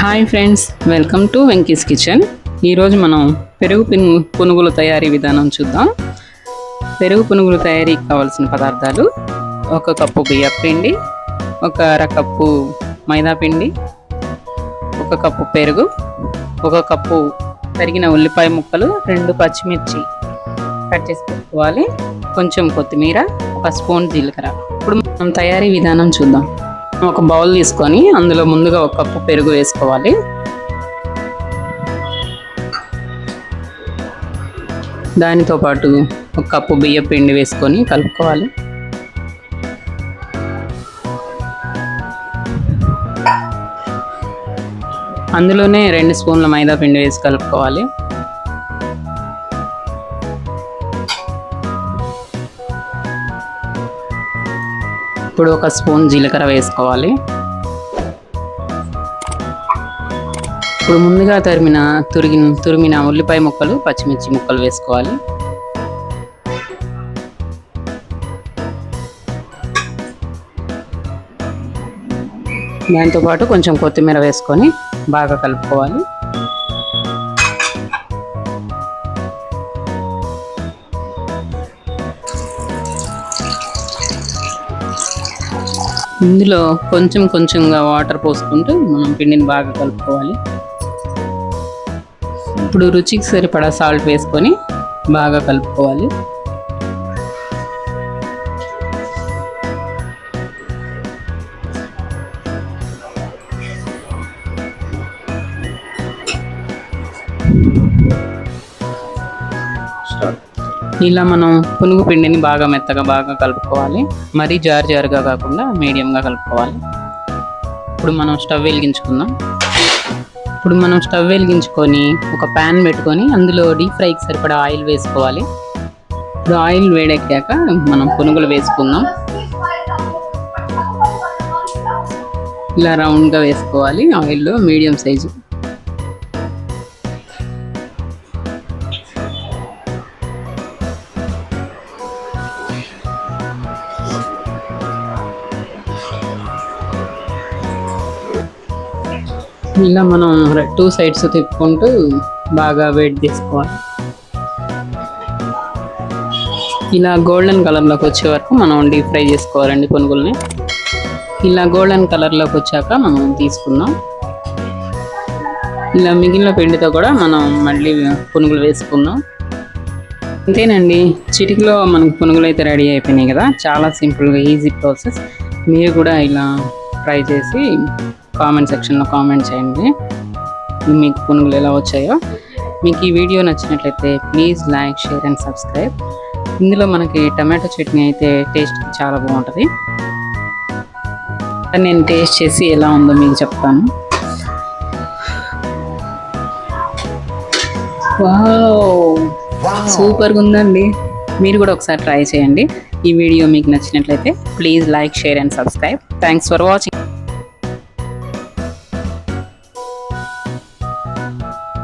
Hi friends, welcome to Venky's kitchen. ఈరోజు మనం పెరుగు పునుగుల తయారీ విధానం చూద్దాం. పెరుగు పునుగులు తయారీకి కావాల్సిన పదార్థాలు: 1 కప్పు బియ్యం పిండి, 1/2 కప్పు మైదా పిండి, 1 కప్పు పెరుగు, 1 కప్పు తరిగిన ఉల్లిపాయ ముక్కలు, 2 పచ్చిమిర్చి కట్ చేసి పెట్టుకోవాలి, కొంచెం కొత్తిమీర, 1 స్పూన్ జీలకర్ర. ఇప్పుడు మనం తయారీ విధానం చూద్దాం. ఒక బౌల్ తీసుకొని అందులో ముందుగా 1 కప్పు పెరుగు వేసుకోవాలి. దానితో పాటు 1 కప్పు బియ్యం పిండి వేసుకొని కలుపుకోవాలి. అందులోనే 2 స్పూన్ల మైదా పిండి వేసి కలుపుకోవాలి. ఇప్పుడు 1 స్పూన్ జీలకర్ర వేసుకోవాలి. ఇప్పుడు ముందుగా తురిమిన ఉల్లిపాయ ముక్కలు, పచ్చిమిర్చి ముక్కలు వేసుకోవాలి. దాంతోపాటు కొంచెం కొత్తిమీర వేసుకొని బాగా కలుపుకోవాలి. ఇందులో కొంచెంగా వాటర్ పోసుకుంటూ మనం పిండిని బాగా కలుపుకోవాలి. ఇప్పుడు రుచికి సరిపడా సాల్ట్ వేసుకొని బాగా కలుపుకోవాలి. ఇలా మనం పునుగు పిండిని బాగా మెత్తగా బాగా కలుపుకోవాలి. మరీ జారుగా కాకుండా మీడియంగా కలుపుకోవాలి. ఇప్పుడు మనం స్టవ్ వెలిగించుకొని ఒక ప్యాన్ పెట్టుకొని అందులో డీప్ ఫ్రైకి సరిపడా ఆయిల్ వేసుకోవాలి. ఇప్పుడు ఆయిల్ వేడెక్కాక మనం పునుగులు వేసుకుందాం. ఇలా రౌండ్గా వేసుకోవాలి ఆయిల్లో, మీడియం సైజు. ఇలా మనం 2 సైడ్స్ తిప్పుకుంటూ బాగా వేడి తీసుకోవాలి. ఇలా గోల్డెన్ కలర్లోకి వచ్చే వరకు మనం డీప్ ఫ్రై చేసుకోవాలండి పునుగుల్ని. ఇలా గోల్డెన్ కలర్లోకి వచ్చాక మనం తీసుకుందాం. ఇలా మిగిలిన పిండితో కూడా మనం మళ్ళీ పునుగులు వేసుకుందాం. అంతేనండి, చిటికలో మనకు పునుగులు అయితే రెడీ అయిపోయినాయి కదా. చాలా సింపుల్గా ఈజీ ప్రాసెస్. మీరు కూడా ఇలా ట్రై చేసి కామెంట్ సెక్షన్లో కామెంట్ చేయండి మీకు పునుగులు ఎలా వచ్చాయో. మీకు ఈ వీడియో నచ్చినట్లయితే please like, share and subscribe. ఇందులో మనకి టమాటో చట్నీ అయితే టేస్ట్ చాలా బాగుంటుంది. నేను టేస్ట్ చేసి ఎలా ఉందో మీకు చెప్తాను. వావ్, సూపర్గా ఉందండి. మీరు కూడా ఒకసారి ట్రై చేయండి. ఈ వీడియో మీకు నచ్చినట్లయితే please like, share and subscribe. Thanks for watching.